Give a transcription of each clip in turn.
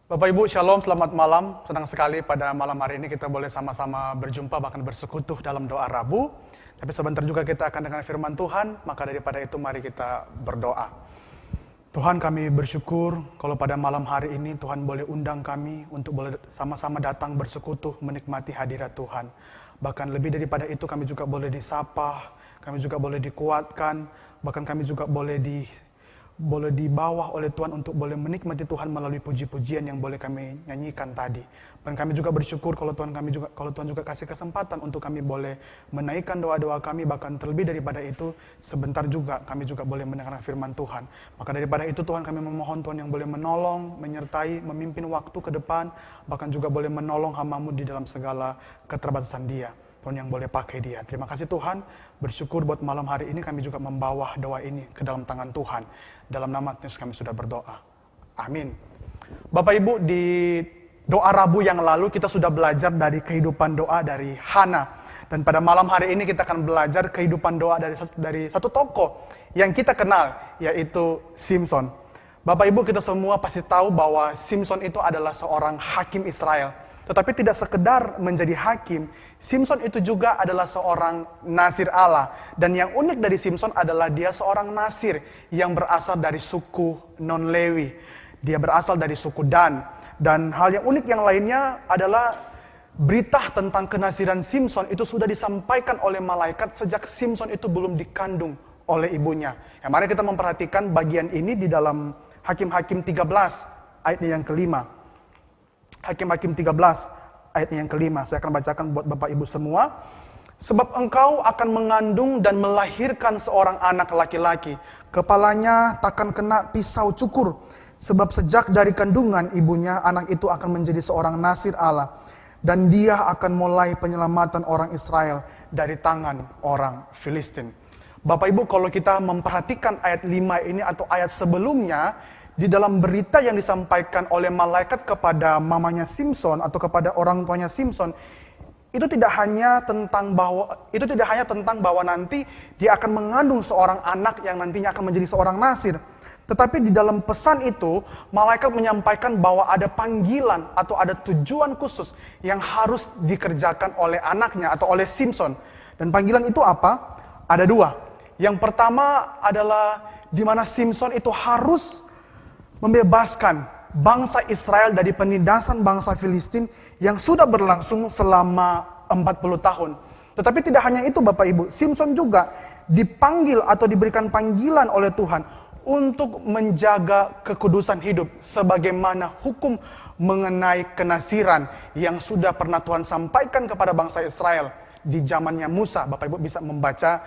Bapak Ibu, Shalom, selamat malam. Senang sekali pada malam hari ini kita boleh sama-sama berjumpa, bahkan bersekutu dalam doa Rabu. Tapi sebentar juga kita akan dengar firman Tuhan, maka daripada itu mari kita berdoa. Tuhan, kami bersyukur kalau pada malam hari ini Tuhan boleh undang kami untuk boleh sama-sama datang bersekutu menikmati hadirat Tuhan. Bahkan lebih daripada itu kami juga boleh disapa, kami juga boleh dikuatkan, bahkan kami juga boleh dibawa oleh Tuhan untuk boleh menikmati Tuhan melalui puji-pujian yang boleh kami nyanyikan tadi. Dan kami juga bersyukur kalau Tuhan juga kasih kesempatan untuk kami boleh menaikkan doa-doa kami, bahkan terlebih daripada itu sebentar juga kami juga boleh mendengarkan firman Tuhan. Maka daripada itu Tuhan, kami memohon Tuhan yang boleh menolong, menyertai, memimpin waktu ke depan, bahkan juga boleh menolong hamba-Mu di dalam segala keterbatasan Dia. Tuhan yang boleh pakai Dia. Terima kasih Tuhan, bersyukur buat malam hari ini kami juga membawa doa ini ke dalam tangan Tuhan. Dalam nama Yesus kami sudah berdoa. Amin. Bapak Ibu, di doa Rabu yang lalu kita sudah belajar dari kehidupan doa dari Hana. Dan pada malam hari ini kita akan belajar kehidupan doa dari satu tokoh yang kita kenal, yaitu Simson. Bapak Ibu, kita semua pasti tahu bahwa Simson itu adalah seorang hakim Israel. Tetapi tidak sekedar menjadi hakim, Simson itu juga adalah seorang Nazir Allah. Dan yang unik dari Simson adalah dia seorang Nazir yang berasal dari suku non-Lewi. Dia berasal dari suku Dan. Dan hal yang unik yang lainnya adalah berita tentang kenaziran Simson itu sudah disampaikan oleh malaikat sejak Simson itu belum dikandung oleh ibunya. Ya, mari kita memperhatikan bagian ini di dalam Hakim-Hakim 13 ayatnya yang kelima. Hakim-Hakim 13 ayatnya yang kelima. Saya akan bacakan buat Bapak Ibu semua. Sebab engkau akan mengandung dan melahirkan seorang anak laki-laki. Kepalanya takkan kena pisau cukur. Sebab sejak dari kandungan ibunya, anak itu akan menjadi seorang Nazir Allah. Dan dia akan mulai penyelamatan orang Israel dari tangan orang Filistin. Bapak Ibu, kalau kita memperhatikan ayat 5 ini atau ayat sebelumnya, di dalam berita yang disampaikan oleh malaikat kepada mamanya Simson atau kepada orang tuanya Simson, itu tidak hanya tentang bahwa nanti dia akan mengandung seorang anak yang nantinya akan menjadi seorang Nazir. Tetapi di dalam pesan itu, malaikat menyampaikan bahwa ada panggilan atau ada tujuan khusus yang harus dikerjakan oleh anaknya atau oleh Simson. Dan panggilan itu apa? Ada dua. Yang pertama adalah di mana Simson itu harus membebaskan bangsa Israel dari penindasan bangsa Filistin yang sudah berlangsung selama 40 tahun. Tetapi tidak hanya itu Bapak Ibu, Simson juga dipanggil atau diberikan panggilan oleh Tuhan untuk menjaga kekudusan hidup sebagaimana hukum mengenai kenasiran yang sudah pernah Tuhan sampaikan kepada bangsa Israel di zamannya Musa. Bapak Ibu bisa membaca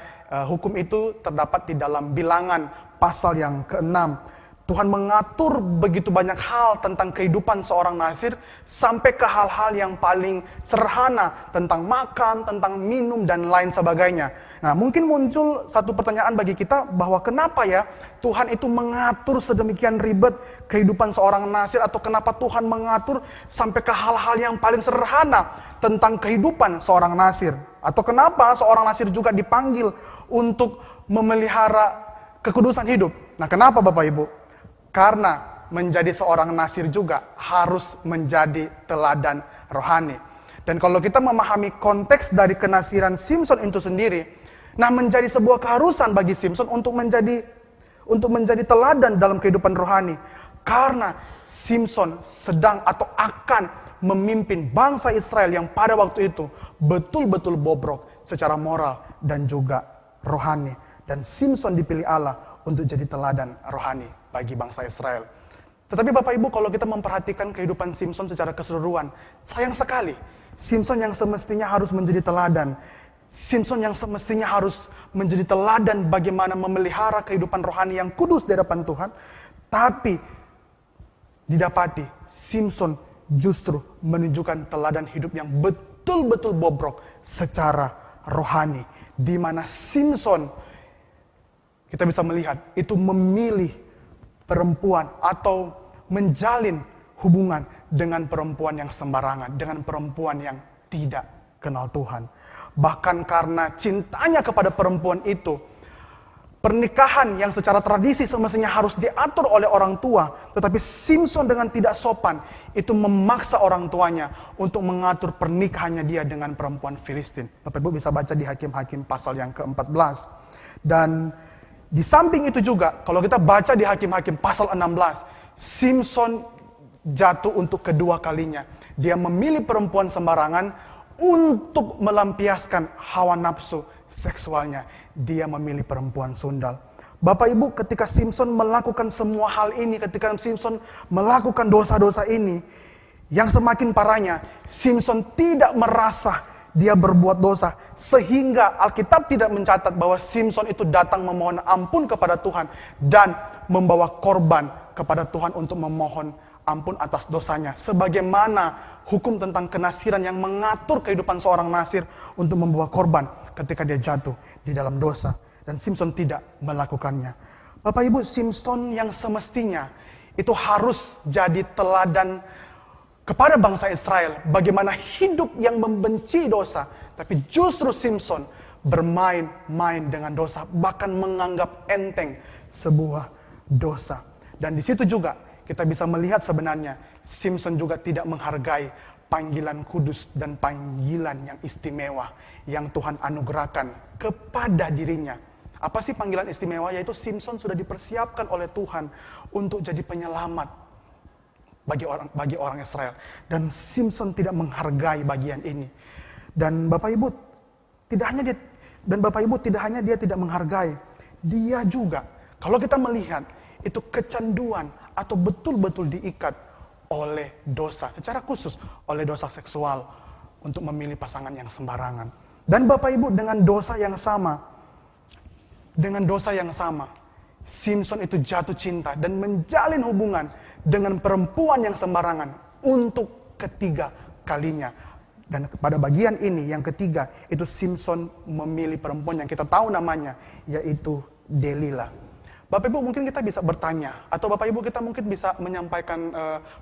hukum itu terdapat di dalam Bilangan pasal yang ke-6. Tuhan mengatur begitu banyak hal tentang kehidupan seorang Nazir sampai ke hal-hal yang paling sederhana tentang makan, tentang minum, dan lain sebagainya. Nah, mungkin muncul satu pertanyaan bagi kita bahwa kenapa ya Tuhan itu mengatur sedemikian ribet kehidupan seorang Nazir, atau kenapa Tuhan mengatur sampai ke hal-hal yang paling sederhana tentang kehidupan seorang Nazir, atau kenapa seorang Nazir juga dipanggil untuk memelihara kekudusan hidup. Nah, kenapa Bapak Ibu? Karena menjadi seorang Nazir juga harus menjadi teladan rohani. Dan kalau kita memahami konteks dari kenasiran Simson itu sendiri, nah menjadi sebuah keharusan bagi Simson untuk menjadi teladan dalam kehidupan rohani. Karena Simson sedang atau akan memimpin bangsa Israel yang pada waktu itu betul-betul bobrok secara moral dan juga rohani. Dan Simson dipilih Allah untuk jadi teladan rohani bagi bangsa Israel. Tetapi Bapak Ibu, kalau kita memperhatikan kehidupan Simson secara keseluruhan, sayang sekali, Simson yang semestinya harus menjadi teladan, Simson yang semestinya harus menjadi teladan bagaimana memelihara kehidupan rohani yang kudus di hadapan Tuhan, tapi didapati Simson justru menunjukkan teladan hidup yang betul-betul bobrok secara rohani, di mana Simson kita bisa melihat itu memilih perempuan atau menjalin hubungan dengan perempuan yang sembarangan, dengan perempuan yang tidak kenal Tuhan. Bahkan karena cintanya kepada perempuan itu, Pernikahan yang secara tradisi semestinya harus diatur oleh orang tua, tetapi Simson dengan tidak sopan itu memaksa orang tuanya untuk mengatur pernikahannya dia dengan perempuan Filistin. Bapak Ibu bisa baca di Hakim-Hakim pasal yang ke-14. Dan di samping itu juga, kalau kita baca di Hakim-Hakim pasal 16, Simson jatuh untuk kedua kalinya. Dia memilih perempuan sembarangan untuk melampiaskan hawa nafsu seksualnya. Dia memilih perempuan sundal. Bapak Ibu, ketika Simson melakukan semua hal ini, ketika Simson melakukan dosa-dosa ini, yang semakin parahnya, Simson tidak merasa dia berbuat dosa, sehingga Alkitab tidak mencatat bahwa Simson itu datang memohon ampun kepada Tuhan dan membawa korban kepada Tuhan untuk memohon ampun atas dosanya. Sebagaimana hukum tentang kenasiran yang mengatur kehidupan seorang nasir untuk membawa korban ketika dia jatuh di dalam dosa. Dan Simson tidak melakukannya. Bapak Ibu, Simson yang semestinya itu harus jadi teladan kepada bangsa Israel, bagaimana hidup yang membenci dosa, tapi justru Simson bermain-main dengan dosa, bahkan menganggap enteng sebuah dosa. Dan di situ juga kita bisa melihat sebenarnya Simson juga tidak menghargai panggilan kudus dan panggilan yang istimewa yang Tuhan anugerahkan kepada dirinya. Apa sih panggilan istimewa? Yaitu Simson sudah dipersiapkan oleh Tuhan untuk jadi penyelamat bagi orang Israel. Dan Simson tidak menghargai bagian ini. Dan Bapak Ibu tidak hanya dia tidak menghargai, dia juga kalau kita melihat itu kecanduan atau betul-betul diikat oleh dosa, secara khusus oleh dosa seksual untuk memilih pasangan yang sembarangan. Dan Bapak Ibu, dengan dosa yang sama, Simson itu jatuh cinta dan menjalin hubungan dengan perempuan yang sembarangan untuk ketiga kalinya. Dan pada bagian ini, yang ketiga, itu Simson memilih perempuan yang kita tahu namanya, yaitu Delila. Bapak Ibu mungkin kita bisa bertanya, atau Bapak Ibu kita mungkin bisa menyampaikan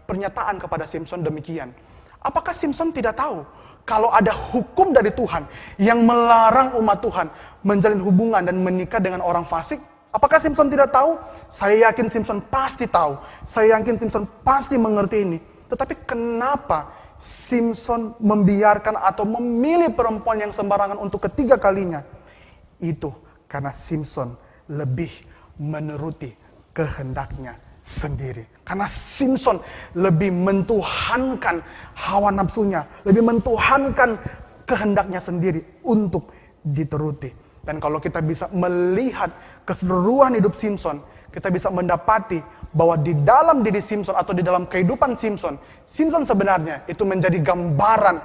pernyataan kepada Simson demikian. Apakah Simson tidak tahu kalau ada hukum dari Tuhan yang melarang umat Tuhan menjalin hubungan dan menikah dengan orang fasik? Apakah Simson tidak tahu? Saya yakin Simson pasti tahu. Saya yakin Simson pasti mengerti ini. Tetapi kenapa Simson membiarkan atau memilih perempuan yang sembarangan untuk ketiga kalinya? Itu karena Simson lebih menuruti kehendaknya sendiri. Karena Simson lebih mentuhankan hawa nafsunya, lebih mentuhankan kehendaknya sendiri untuk dituruti. Dan kalau kita bisa melihat keseluruhan hidup Simson, kita bisa mendapati bahwa di dalam diri Simson atau di dalam kehidupan Simson sebenarnya itu menjadi gambaran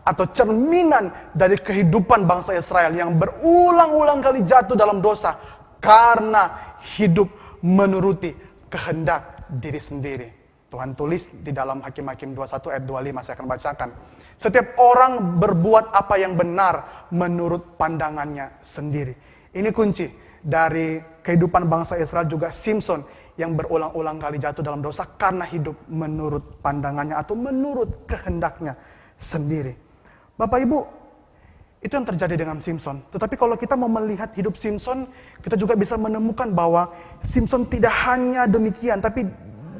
atau cerminan dari kehidupan bangsa Israel yang berulang-ulang kali jatuh dalam dosa karena hidup menuruti kehendak diri sendiri. Tuhan tulis di dalam Hakim-Hakim 21 ayat 25, saya akan bacakan. Setiap orang berbuat apa yang benar menurut pandangannya sendiri. Ini kunci dari kehidupan bangsa Israel, juga Simson yang berulang-ulang kali jatuh dalam dosa karena hidup menurut pandangannya atau menurut kehendaknya sendiri. Bapak Ibu, itu yang terjadi dengan Simson. Tetapi kalau kita mau melihat hidup Simson, kita juga bisa menemukan bahwa Simson tidak hanya demikian, tapi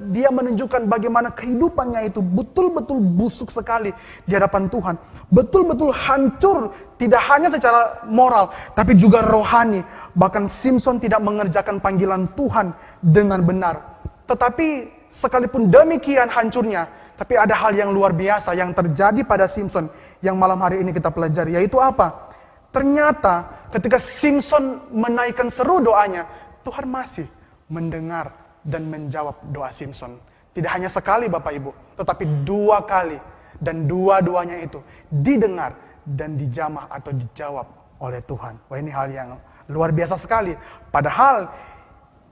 dia menunjukkan bagaimana kehidupannya itu betul-betul busuk sekali di hadapan Tuhan. Betul-betul hancur, tidak hanya secara moral, tapi juga rohani. Bahkan Simson tidak mengerjakan panggilan Tuhan dengan benar. Tetapi sekalipun demikian hancurnya, tapi ada hal yang luar biasa yang terjadi pada Simson yang malam hari ini kita pelajari. Yaitu apa? Ternyata ketika Simson menaikkan seru doanya, Tuhan masih mendengar dan menjawab doa Simson. Tidak hanya sekali Bapak Ibu, tetapi 2 kali. Dan dua-duanya itu didengar dan dijamah atau dijawab oleh Tuhan. Wah, ini hal yang luar biasa sekali. Padahal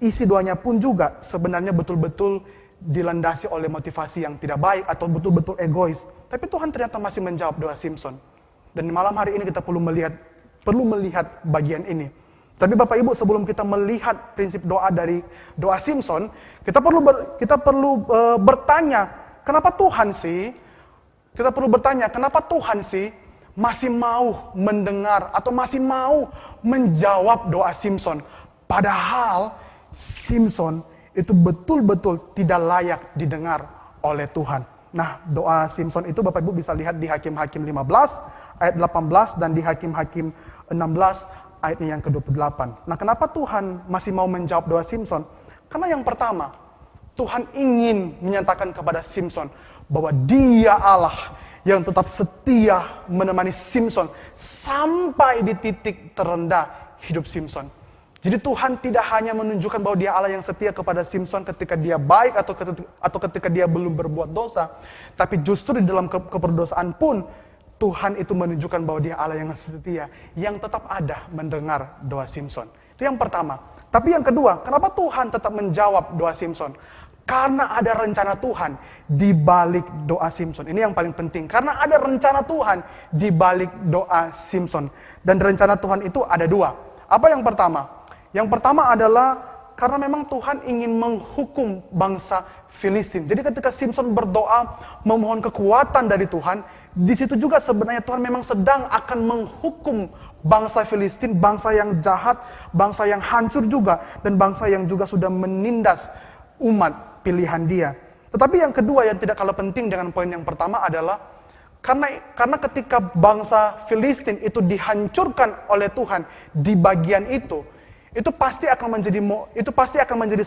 isi doanya pun juga sebenarnya betul-betul dilandasi oleh motivasi yang tidak baik atau betul-betul egois. Tapi Tuhan ternyata masih menjawab doa Simson. Dan malam hari ini kita perlu melihat bagian ini. Tapi Bapak Ibu, sebelum kita melihat prinsip doa dari doa Simson, kita perlu bertanya, kenapa Tuhan sih? Kita perlu bertanya, kenapa Tuhan sih masih mau mendengar atau masih mau menjawab doa Simson Padahal Simson itu betul-betul tidak layak didengar oleh Tuhan. Nah, doa Simson itu Bapak Ibu bisa lihat di Hakim-Hakim 15 ayat 18 dan di Hakim-Hakim 16 ayatnya yang ke-28. Nah, kenapa Tuhan masih mau menjawab doa Simson? Karena yang pertama, Tuhan ingin menyatakan kepada Simson bahwa Dia Allah yang tetap setia menemani Simson sampai di titik terendah hidup Simson. Jadi Tuhan tidak hanya menunjukkan bahwa Dia Allah yang setia kepada Simson ketika dia baik atau ketika dia belum berbuat dosa, tapi justru di dalam keperdosaan pun Tuhan itu menunjukkan bahwa Dia Allah yang setia, yang tetap ada mendengar doa Simson. Itu yang pertama. Tapi yang kedua, kenapa Tuhan tetap menjawab doa Simson? Karena ada rencana Tuhan di balik doa Simson. Ini yang paling penting. Karena ada rencana Tuhan di balik doa Simson. Dan rencana Tuhan itu ada dua. Apa yang pertama? Yang pertama adalah karena memang Tuhan ingin menghukum bangsa Filistin. Jadi ketika Simson berdoa memohon kekuatan dari Tuhan, di situ juga sebenarnya Tuhan memang sedang akan menghukum bangsa Filistin, bangsa yang jahat, bangsa yang hancur juga, dan bangsa yang juga sudah menindas umat pilihan Dia. Tetapi yang kedua yang tidak kalah penting dengan poin yang pertama adalah karena ketika bangsa Filistin itu dihancurkan oleh Tuhan di bagian itu pasti akan menjadi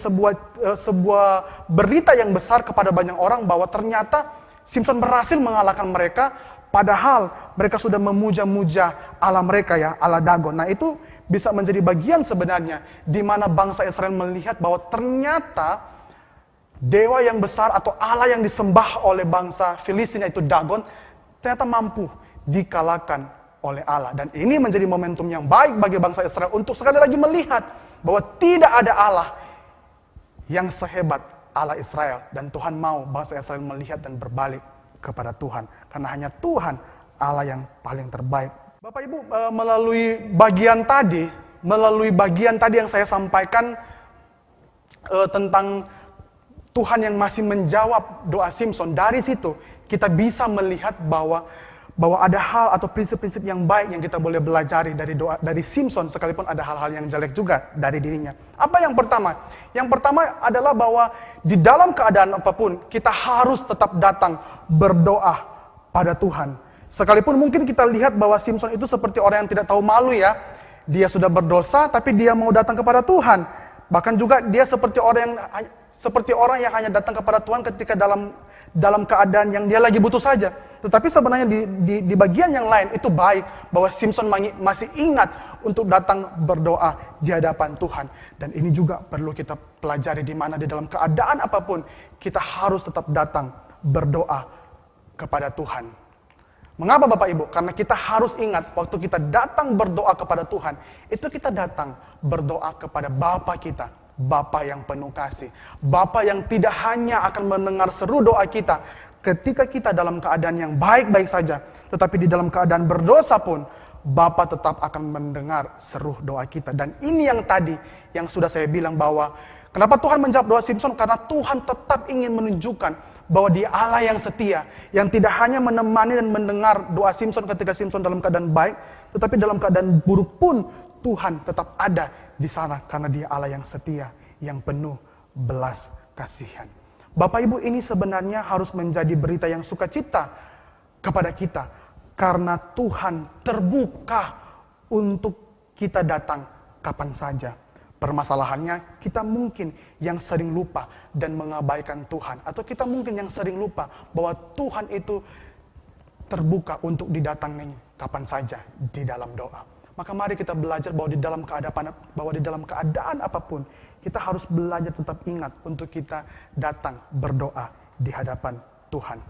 sebuah berita yang besar kepada banyak orang bahwa ternyata Simson berhasil mengalahkan mereka, padahal mereka sudah memuja-muja Allah mereka ya, Allah Dagon. Nah, itu bisa menjadi bagian sebenarnya di mana bangsa Israel melihat bahwa ternyata dewa yang besar atau Allah yang disembah oleh bangsa Filistin yaitu Dagon ternyata mampu dikalahkan oleh Allah. Dan ini menjadi momentum yang baik bagi bangsa Israel untuk sekali lagi melihat bahwa tidak ada Allah yang sehebat Allah Israel. Dan Tuhan mau bangsa Israel melihat dan berbalik kepada Tuhan. Karena hanya Tuhan Allah yang paling terbaik. Bapak Ibu, melalui bagian tadi yang saya sampaikan tentang Tuhan yang masih menjawab doa Simson, dari situ kita bisa melihat bahwa ada hal atau prinsip-prinsip yang baik yang kita boleh belajari dari Simson, sekalipun ada hal-hal yang jelek juga dari dirinya. Apa yang pertama? Yang pertama adalah bahwa di dalam keadaan apapun kita harus tetap datang berdoa pada Tuhan. Sekalipun mungkin kita lihat bahwa Simson itu seperti orang yang tidak tahu malu ya. Dia sudah berdosa tapi dia mau datang kepada Tuhan. Bahkan juga dia seperti orang yang hanya datang kepada Tuhan ketika dalam keadaan yang dia lagi butuh saja. Tetapi sebenarnya di bagian yang lain itu baik bahwa Simson masih ingat untuk datang berdoa di hadapan Tuhan. Dan ini juga perlu kita pelajari di mana di dalam keadaan apapun kita harus tetap datang berdoa kepada Tuhan. Mengapa Bapak Ibu? Karena kita harus ingat waktu kita datang berdoa kepada Tuhan, itu kita datang berdoa kepada Bapa kita. Bapa yang penuh kasih. Bapa yang tidak hanya akan mendengar seru doa kita ketika kita dalam keadaan yang baik-baik saja, tetapi di dalam keadaan berdosa pun Bapa tetap akan mendengar seru doa kita. Dan ini yang tadi yang sudah saya bilang bahwa kenapa Tuhan menjawab doa Simson? Karena Tuhan tetap ingin menunjukkan bahwa Dia Allah yang setia, yang tidak hanya menemani dan mendengar doa Simson ketika Simson dalam keadaan baik, tetapi dalam keadaan buruk pun Tuhan tetap ada di sana karena Dia Allah yang setia, yang penuh belas kasihan. Bapak Ibu, ini sebenarnya harus menjadi berita yang sukacita kepada kita karena Tuhan terbuka untuk kita datang kapan saja. Permasalahannya kita mungkin yang sering lupa dan mengabaikan Tuhan, atau kita mungkin yang sering lupa bahwa Tuhan itu terbuka untuk didatangi kapan saja di dalam doa. Maka mari kita belajar bahwa di dalam keadaan apapun kita harus belajar tetap ingat untuk kita datang berdoa di hadapan Tuhan.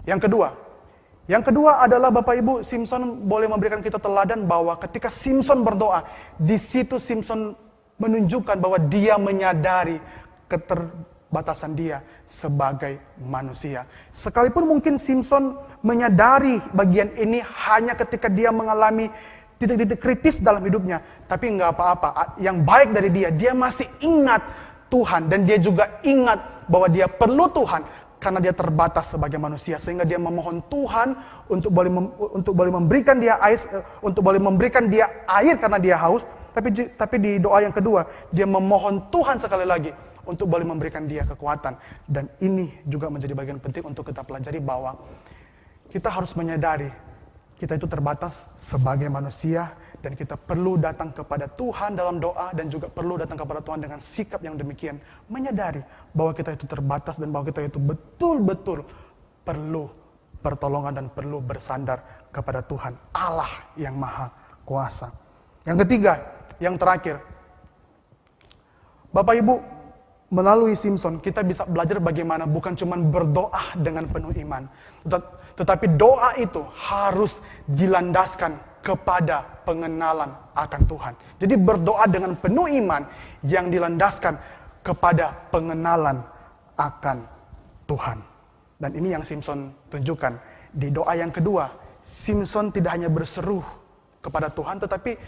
Yang kedua adalah Bapak Ibu, Simson boleh memberikan kita teladan bahwa ketika Simson berdoa, di situ Simson menunjukkan bahwa dia menyadari keterbatasan dia sebagai manusia. Sekalipun mungkin Simson menyadari bagian ini hanya ketika dia mengalami titik-titik kritis dalam hidupnya, tapi nggak apa-apa. Yang baik dari dia masih ingat Tuhan dan dia juga ingat bahwa dia perlu Tuhan karena dia terbatas sebagai manusia, sehingga dia memohon Tuhan untuk boleh memberikan dia air karena dia haus, Tapi di doa yang kedua, dia memohon Tuhan sekali lagi untuk boleh memberikan dia kekuatan. Dan ini juga menjadi bagian penting untuk kita pelajari bahwa kita harus menyadari kita itu terbatas sebagai manusia dan kita perlu datang kepada Tuhan dalam doa dan juga perlu datang kepada Tuhan dengan sikap yang demikian. Menyadari bahwa kita itu terbatas dan bahwa kita itu betul-betul perlu pertolongan dan perlu bersandar kepada Tuhan Allah yang Maha Kuasa. Yang ketiga, yang terakhir, Bapak Ibu, melalui Simson kita bisa belajar bagaimana bukan cuma berdoa dengan penuh iman, tetapi doa itu harus dilandaskan kepada pengenalan akan Tuhan. Jadi berdoa dengan penuh iman yang dilandaskan kepada pengenalan akan Tuhan. Dan ini yang Simson tunjukkan. Di doa yang kedua, Simson tidak hanya berseru kepada Tuhan, tetapi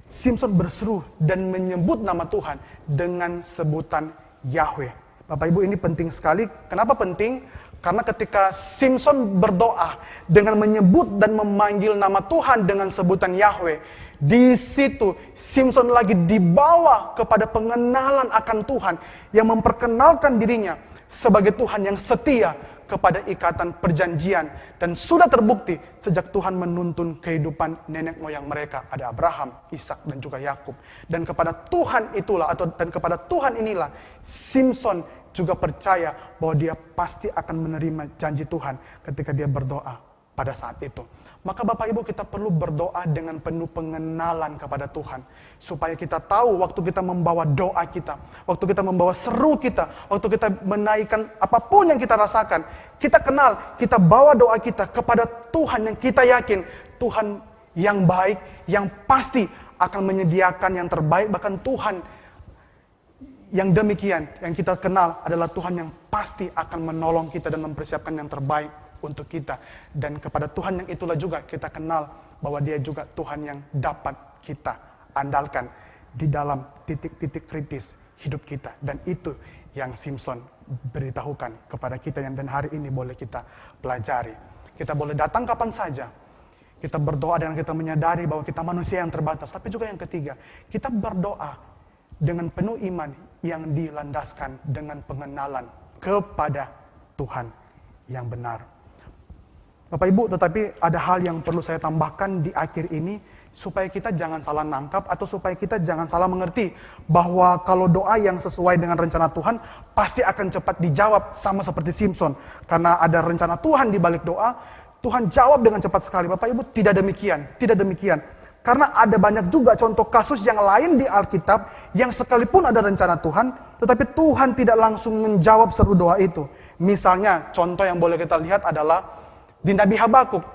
Simson berseru dan menyebut nama Tuhan dengan sebutan Yahweh. Bapak Ibu, ini penting sekali. Kenapa penting? Karena ketika Simson berdoa dengan menyebut dan memanggil nama Tuhan dengan sebutan Yahweh, di situ Simson lagi dibawa kepada pengenalan akan Tuhan yang memperkenalkan dirinya sebagai Tuhan yang setia kepada ikatan perjanjian. Dan sudah terbukti sejak Tuhan menuntun kehidupan nenek moyang mereka. Ada Abraham, Ishak dan juga Yakub. Dan kepada Tuhan itulah, dan kepada Tuhan inilah Simson juga percaya bahwa dia pasti akan menerima janji Tuhan ketika dia berdoa pada saat itu. Maka Bapak Ibu, kita perlu berdoa dengan penuh pengenalan kepada Tuhan. Supaya kita tahu waktu kita membawa doa kita, waktu kita membawa seru kita, waktu kita menaikkan apapun yang kita rasakan, kita kenal, kita bawa doa kita kepada Tuhan yang kita yakin, Tuhan yang baik, yang pasti akan menyediakan yang terbaik. Bahkan Tuhan yang demikian, yang kita kenal adalah Tuhan yang pasti akan menolong kita dan mempersiapkan yang terbaik untuk kita. Dan kepada Tuhan yang itulah juga kita kenal bahwa dia juga Tuhan yang dapat kita andalkan di dalam titik-titik kritis hidup kita. Dan itu yang Simson beritahukan kepada kita dan hari ini boleh kita pelajari. Kita boleh datang kapan saja. Kita berdoa dengan kita menyadari bahwa kita manusia yang terbatas. Tapi juga yang ketiga, kita berdoa dengan penuh iman yang dilandaskan dengan pengenalan kepada Tuhan yang benar. Bapak Ibu, tetapi ada hal yang perlu saya tambahkan di akhir ini supaya kita jangan salah nangkap atau supaya kita jangan salah mengerti bahwa kalau doa yang sesuai dengan rencana Tuhan pasti akan cepat dijawab sama seperti Simson. Karena ada rencana Tuhan di balik doa, Tuhan jawab dengan cepat sekali. Bapak Ibu, tidak demikian, tidak demikian. Karena ada banyak juga contoh kasus yang lain di Alkitab yang sekalipun ada rencana Tuhan, tetapi Tuhan tidak langsung menjawab seru doa itu. Misalnya, contoh yang boleh kita lihat adalah di Nabi Habakuk.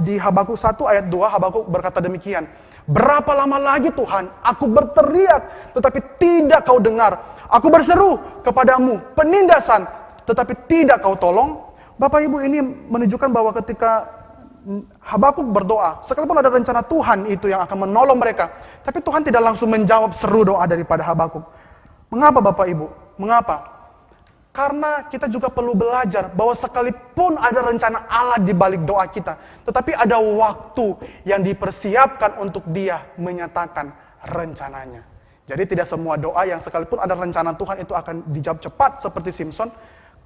Di Habakuk 1 ayat 2, Habakuk berkata demikian, "Berapa lama lagi Tuhan, aku berteriak, tetapi tidak kau dengar. Aku berseru kepadamu penindasan, tetapi tidak kau tolong." Bapak Ibu, ini menunjukkan bahwa ketika Habakuk berdoa, sekalipun ada rencana Tuhan itu yang akan menolong mereka, tapi Tuhan tidak langsung menjawab seru doa daripada Habakuk. Mengapa Bapak Ibu? Mengapa? Karena kita juga perlu belajar bahwa sekalipun ada rencana Allah di balik doa kita, tetapi ada waktu yang dipersiapkan untuk Dia menyatakan rencananya. Jadi tidak semua doa yang sekalipun ada rencana Tuhan itu akan dijawab cepat seperti Simson,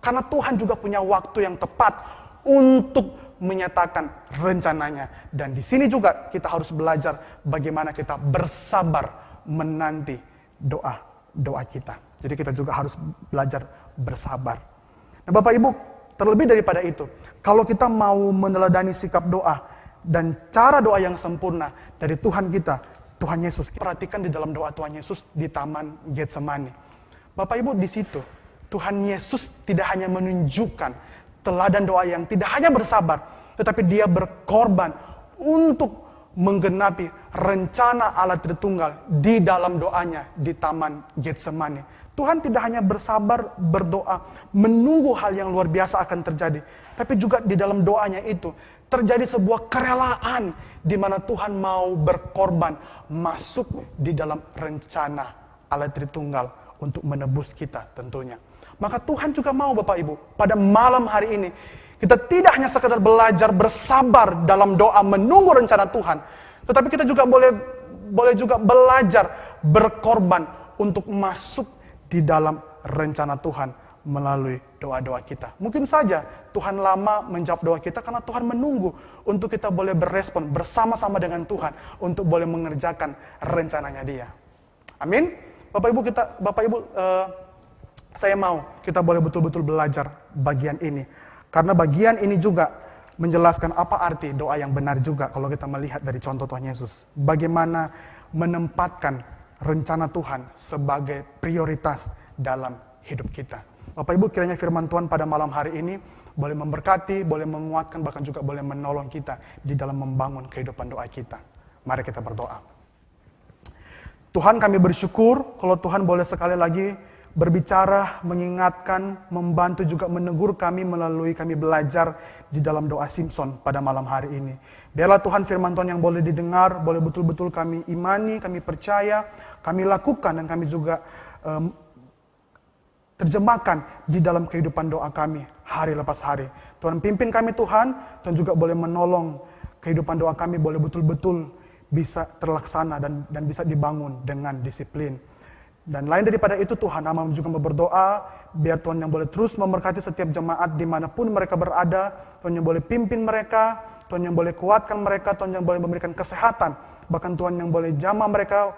karena Tuhan juga punya waktu yang tepat untuk menyatakan rencananya. Dan di sini juga kita harus belajar bagaimana kita bersabar menanti doa kita. Jadi kita juga harus belajar bersabar. Nah Bapak Ibu, terlebih daripada itu, kalau kita mau meneladani sikap doa dan cara doa yang sempurna dari Tuhan kita, Tuhan Yesus, perhatikan di dalam doa Tuhan Yesus di Taman Getsemani. Bapak Ibu, di situ Tuhan Yesus tidak hanya menunjukkan teladan doa yang tidak hanya bersabar, tetapi dia berkorban untuk menggenapi rencana Allah Tritunggal di dalam doanya di Taman Getsemani. Tuhan tidak hanya bersabar berdoa, menunggu hal yang luar biasa akan terjadi, tapi juga di dalam doanya itu terjadi sebuah kerelaan di mana Tuhan mau berkorban masuk di dalam rencana Allah Tritunggal untuk menebus kita tentunya. Maka Tuhan juga mau Bapak Ibu, pada malam hari ini, kita tidak hanya sekedar belajar bersabar dalam doa menunggu rencana Tuhan, tetapi kita juga boleh boleh juga belajar berkorban untuk masuk di dalam rencana Tuhan melalui doa-doa kita. Mungkin saja Tuhan lama menjawab doa kita karena Tuhan menunggu untuk kita boleh berespon bersama-sama dengan Tuhan untuk boleh mengerjakan rencananya Dia. Amin. Bapak Ibu, saya mau kita boleh betul-betul belajar bagian ini. Karena bagian ini juga menjelaskan apa arti doa yang benar juga kalau kita melihat dari contoh Tuhan Yesus. Bagaimana menempatkan rencana Tuhan sebagai prioritas dalam hidup kita. Bapak Ibu, kiranya firman Tuhan pada malam hari ini boleh memberkati, boleh menguatkan, bahkan juga boleh menolong kita di dalam membangun kehidupan doa kita. Mari kita berdoa. Tuhan, kami bersyukur kalau Tuhan boleh sekali lagi berbicara, mengingatkan, membantu juga menegur kami melalui kami belajar di dalam doa Simpson pada malam hari ini. Biarlah Tuhan firman Tuhan yang boleh didengar, boleh betul-betul kami imani, kami percaya, kami lakukan dan kami juga terjemahkan di dalam kehidupan doa kami hari lepas hari. Tuhan pimpin kami Tuhan, Tuhan juga boleh menolong kehidupan doa kami boleh betul-betul bisa terlaksana dan bisa dibangun dengan disiplin. Dan lain daripada itu Tuhan, Hamba juga berdoa, biar Tuhan yang boleh terus memberkati setiap jemaat dimanapun mereka berada, Tuhan yang boleh pimpin mereka, Tuhan yang boleh kuatkan mereka, Tuhan yang boleh memberikan kesehatan, bahkan Tuhan yang boleh jamah mereka,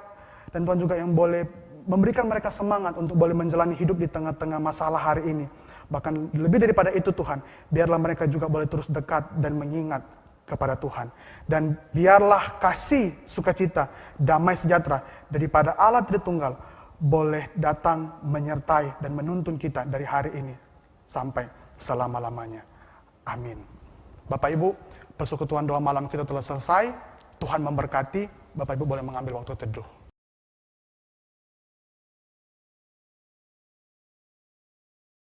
dan Tuhan juga yang boleh memberikan mereka semangat untuk boleh menjalani hidup di tengah-tengah masalah hari ini. Bahkan lebih daripada itu Tuhan, biarlah mereka juga boleh terus dekat dan mengingat kepada Tuhan. Dan biarlah kasih, sukacita, damai sejahtera daripada Allah Tritunggal boleh datang menyertai dan menuntun kita dari hari ini sampai selama-lamanya. Amin. Bapak Ibu, persekutuan doa malam kita telah selesai. Tuhan memberkati. Bapak Ibu boleh mengambil waktu teduh.